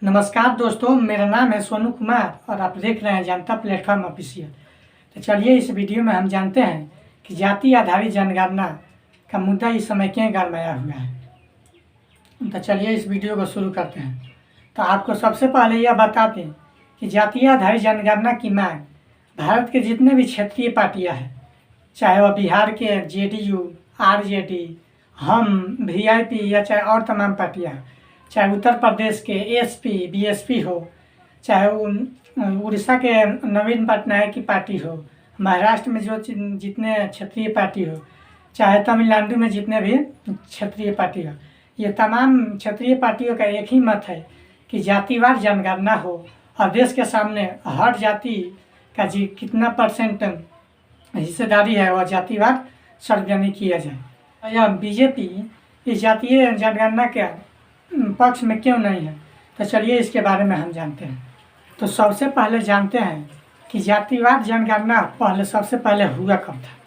नमस्कार दोस्तों, मेरा नाम है सोनू कुमार और आप देख रहे हैं जनता प्लेटफॉर्म ऑफिशियल। तो चलिए इस वीडियो में हम जानते हैं कि जाति आधारित जनगणना का मुद्दा इस समय क्यों गरमाया हुआ है। तो चलिए इस वीडियो को शुरू करते हैं। तो आपको सबसे पहले यह बता दें कि जाति आधारित जनगणना की मांग भारत के जितने भी क्षेत्रीय पार्टियाँ हैं, चाहे वह बिहार के JDU, RJD, हम, VIP या चाहे और तमाम पार्टियाँ, चाहे उत्तर प्रदेश के SP, BSP हो, चाहे उड़ीसा के नवीन पटनायक की पार्टी हो, महाराष्ट्र में जो जितने क्षेत्रीय पार्टी हो, चाहे तमिलनाडु में जितने भी क्षेत्रीय पार्टी हो, ये तमाम क्षेत्रीय पार्टियों का एक ही मत है कि जातिवार जनगणना हो और देश के सामने हर जाति का कितना परसेंट हिस्सेदारी है वह जातिवार सार्वजनिक किया जाए। यह BJP इस जातीय जनगणना के पक्ष में क्यों नहीं है, तो चलिए इसके बारे में हम जानते हैं। तो सबसे पहले जानते हैं कि जातिवार जनगणना सबसे पहले हुआ कब था।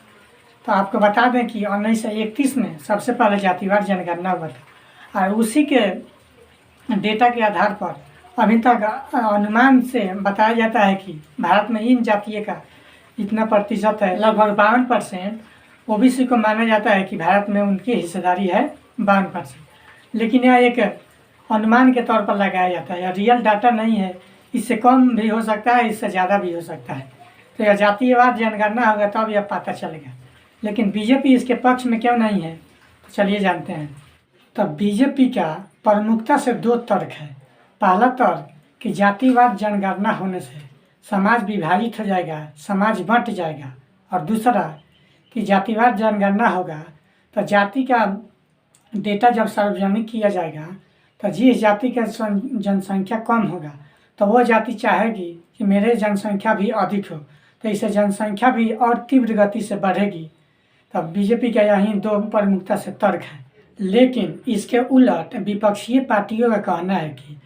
तो आपको बता दें कि 1931 में सबसे पहले जातिवार जनगणना हुआ था और उसी के डेटा के आधार पर अभी तक अनुमान से बताया जाता है कि भारत में इन जातीय का इतना प्रतिशत है, लगभग 52%। OBC को माना जाता है कि भारत में उनकी हिस्सेदारी है 52%, लेकिन यह एक अनुमान के तौर पर लगाया जाता है, यह रियल डाटा नहीं है। इससे कम भी हो सकता है, इससे ज़्यादा भी हो सकता है। तो यह जातीयवार जनगणना होगा तब यह पता चलेगा, लेकिन BJP इसके पक्ष में क्यों नहीं है, तो चलिए जानते हैं। तो BJP का प्रमुखता से दो तर्क है। पहला तर्क कि जातिवार जनगणना होने से समाज विभाजित हो जाएगा, समाज बंट जाएगा, और दूसरा कि जातिवार जनगणना होगा तो जाति का डेटा जब सार्वजनिक किया जाएगा तो जिस जाति का जनसंख्या कम होगा तो वो जाति चाहेगी कि मेरे जनसंख्या भी अधिक हो, तो इससे जनसंख्या भी और तीव्र गति से बढ़ेगी। तब BJP का यही दो प्रमुखता से तर्क है। लेकिन इसके उलट विपक्षीय पार्टियों का कहना है कि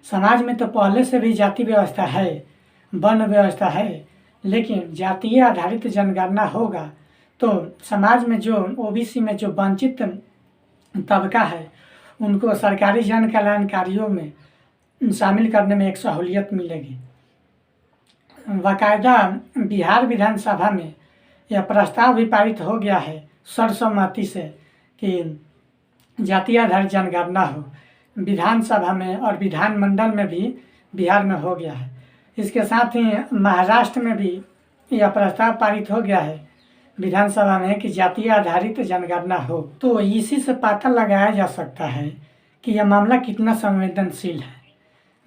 समाज में तो पहले से भी जाति व्यवस्था है, वर्ण व्यवस्था है, लेकिन जातीय आधारित जनगणना होगा तो समाज में जो OBC में जो वंचित तबका है उनको सरकारी जन कल्याणकारियों में शामिल करने में एक सहूलियत मिलेगी। बाकायदा बिहार विधानसभा में यह प्रस्ताव भी पारित हो गया है सर्वसम्मति से कि जातीय आधारित जनगणना हो। विधानसभा में और विधानमंडल में भी बिहार में हो गया है। इसके साथ ही महाराष्ट्र में भी यह प्रस्ताव पारित हो गया है विधानसभा में कि जातीय आधारित जनगणना हो। तो इसी से पता लगाया जा सकता है कि यह मामला कितना संवेदनशील है।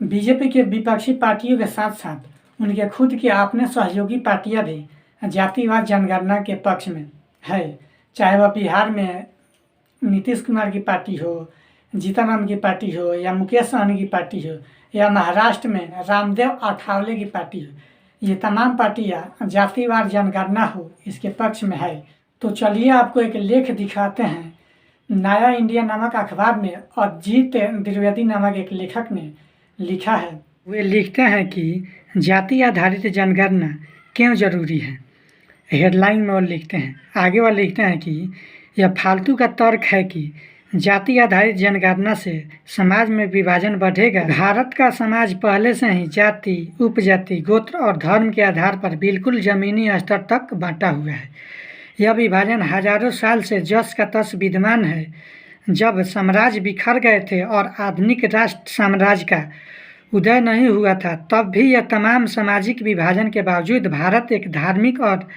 BJP के विपक्षी पार्टियों के साथ साथ उनके खुद के अपने सहयोगी पार्टियां भी जातिवार जनगणना के पक्ष में है, चाहे वह बिहार में नीतीश कुमार की पार्टी हो, जीतनराम की पार्टी हो, या मुकेश सहनी की पार्टी हो, या महाराष्ट्र में रामदेव आठावले की पार्टी हो। ये तमाम पार्टियां जातिवार जनगणना हो इसके पक्ष में है। तो चलिए आपको एक लेख दिखाते हैं। नया इंडिया नामक अखबार में अजीत द्विवेदी नामक एक लेखक ने लिखा है। वे लिखते हैं कि जाति आधारित जनगणना क्यों जरूरी है। हेडलाइन में वो लिखते हैं, आगे वो लिखते हैं कि यह फालतू का तर्क है कि जाति आधारित जनगणना से समाज में विभाजन बढ़ेगा। भारत का समाज पहले से ही जाति, उपजाति, गोत्र और धर्म के आधार पर बिल्कुल जमीनी स्तर तक बांटा हुआ है। यह विभाजन हजारों साल से जस का तस विद्यमान है। जब साम्राज्य बिखर गए थे और आधुनिक राष्ट्र साम्राज्य का उदय नहीं हुआ था, तब भी यह तमाम सामाजिक विभाजन के बावजूद भारत एक धार्मिक और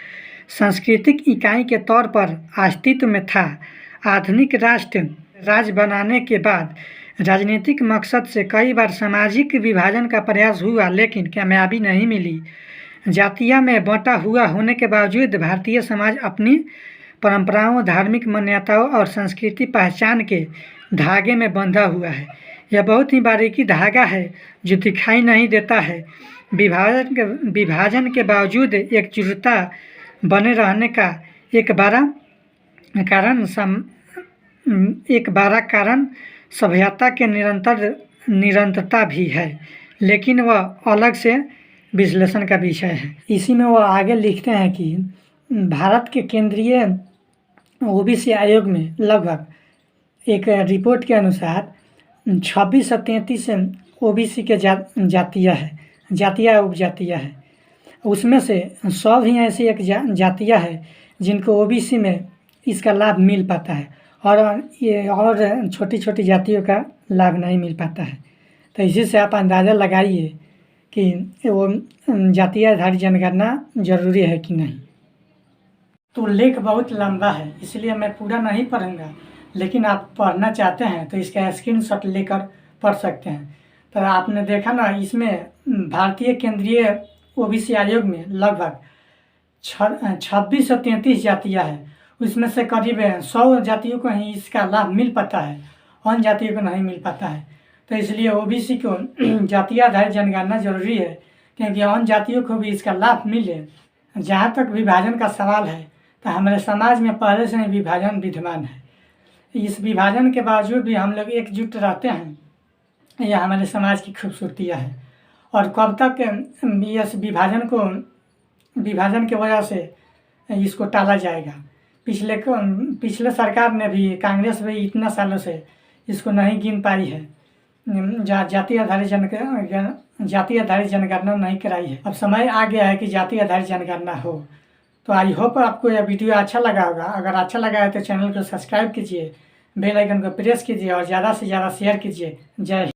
सांस्कृतिक इकाई के तौर पर अस्तित्व में था। आधुनिक राष्ट्र राज्य बनाने के बाद राजनीतिक मकसद से कई बार सामाजिक विभाजन का प्रयास हुआ, लेकिन कामयाबी नहीं मिली। जातिया में बंटा हुआ होने के बावजूद भारतीय समाज अपनी परंपराओं, धार्मिक मान्यताओं और संस्कृति पहचान के धागे में बंधा हुआ है। यह बहुत ही बारीकी धागा है जो दिखाई नहीं देता है। विभाजन के बावजूद एकजुटता बने रहने का एक बड़ा कारण सभ्यता के निरंतरता भी है, लेकिन वह अलग से विश्लेषण का विषय है। इसी में वह आगे लिखते हैं कि भारत के केंद्रीय OBC आयोग में लगभग एक रिपोर्ट के अनुसार 26 से 33 ओबीसी के जातियाँ है, जातियाँ उपजातियाँ है। उसमें से 100 ही ऐसी एक जातियाँ है जिनको ओबीसी में इसका लाभ मिल पाता है और छोटी छोटी जातियों का लाभ नहीं मिल पाता है। तो इसी से आप अंदाज़ा लगाइए कि वो जातीय आधारित जनगणना ज़रूरी है कि नहीं। तो लेख बहुत लंबा है, इसलिए मैं पूरा नहीं पढ़ूंगा, लेकिन आप पढ़ना चाहते हैं तो इसका स्क्रीनशॉट लेकर पढ़ सकते हैं। तो आपने देखा ना, इसमें भारतीय केंद्रीय ओबीसी आयोग में लगभग 26 से 33 जातियाँ हैं। उसमें से करीब 100 जातियों को ही इसका लाभ मिल पाता है, अन्य जातियों को नहीं मिल पाता है। तो इसलिए ओबीसी को जातीय आधारित जनगणना जरूरी है, क्योंकि अन्य जातियों को भी इसका लाभ मिले। जहाँ तक विभाजन का सवाल है तो हमारे समाज में पहले से ही विभाजन विद्यमान है। इस विभाजन के बावजूद भी हम लोग एकजुट रहते हैं, यह हमारे समाज की खूबसूरतियाँ है। और कब तक इस विभाजन की वजह से इसको टाला जाएगा। पिछले सरकार ने भी, कांग्रेस भी इतना सालों से इसको नहीं गिन पाई है, जातीय आधारित जनगणना नहीं कराई है। अब समय आ गया है कि जातीय आधारित जनगणना हो। तो आई होप आपको यह वीडियो अच्छा लगा होगा। अगर अच्छा लगा है तो चैनल को सब्सक्राइब कीजिए, बेल आइकन को प्रेस कीजिए और ज़्यादा से ज़्यादा शेयर कीजिए। जय हिंद।